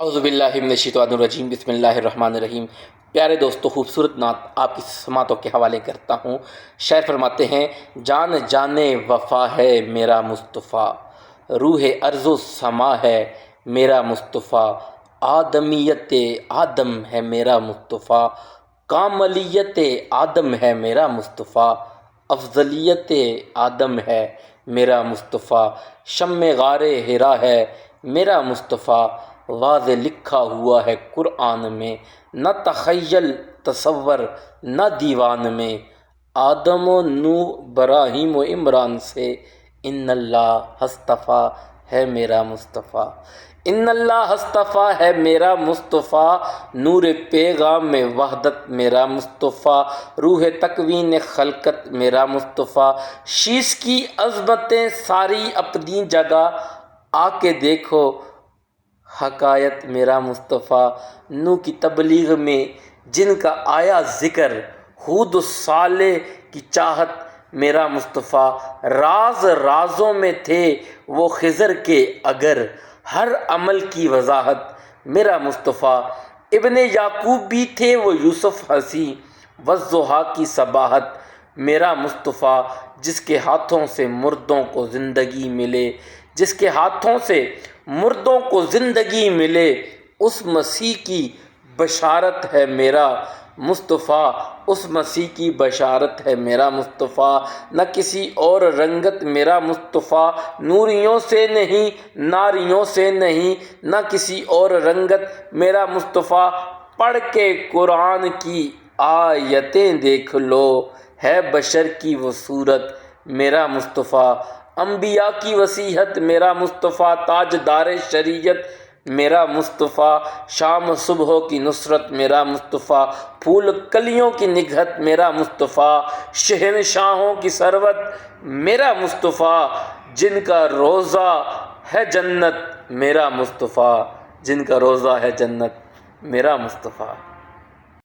اعوذ باللہ من الشیطان الرجیم، بسم اللہ الرحمن الرحیم۔ پیارے دوستو، خوبصورت نعت آپ کی سماعتوں کے حوالے کرتا ہوں۔ شاعر فرماتے ہیں، جان جانے وفا ہے میرا مصطفیٰ، روح ارض و سما ہے میرا مصطفیٰ، آدمیت آدم ہے میرا مصطفیٰ، کاملیت آدم ہے میرا مصطفیٰ، افضلیت آدم ہے میرا مصطفیٰ، شمع غار حرا ہے میرا مصطفیٰ، واضح لکھا ہوا ہے قرآن میں، نہ تخیل تصور نہ دیوان میں، آدم و نوح ابراہیم و عمران سے ان اللہ اصطفیٰ ہے میرا مصطفیٰ، ان اللہ اصطفیٰ ہے میرا مصطفیٰ، نور پیغام وحدت میرا مصطفیٰ، روح تکوین خلقت میرا مصطفیٰ، شیش کی عظمتیں ساری اپنی جگہ، آ کے دیکھو حکایت میرا مصطفیٰ، نوح کی تبلیغ میں جن کا آیا ذکر، ہود و صالح کی چاہت میرا مصطفیٰ، راز رازوں میں تھے وہ خضر کے اگر، ہر عمل کی وضاحت میرا مصطفیٰ، ابن یعقوب بھی تھے وہ یوسف ہنسی، والضحیٰ کی صباحت میرا مصطفیٰ، جس کے ہاتھوں سے مردوں کو زندگی ملے، جس کے ہاتھوں سے مردوں کو زندگی ملے، اس مسیح کی بشارت ہے میرا مصطفیٰ، اس مسیح کی بشارت ہے میرا مصطفیٰ، نہ کسی اور رنگت میرا مصطفیٰ، نوریوں سے نہیں ناریوں سے نہیں، نہ کسی اور رنگت میرا مصطفیٰ، پڑھ کے قرآن کی آیتیں دیکھ لو، ہے بشر کی وہ صورت میرا مصطفیٰ، انبیاء کی وصیحت میرا مصطفیٰ، تاجدار شریعت میرا مصطفیٰ، شام صبح کی نصرت میرا مصطفیٰ، پھول کلیوں کی نگہت میرا مصطفیٰ، شہنشاہوں کی ثروت میرا مصطفیٰ، جن کا روضہ ہے جنت میرا مصطفیٰ، جن کا روضہ ہے جنت میرا مصطفیٰ۔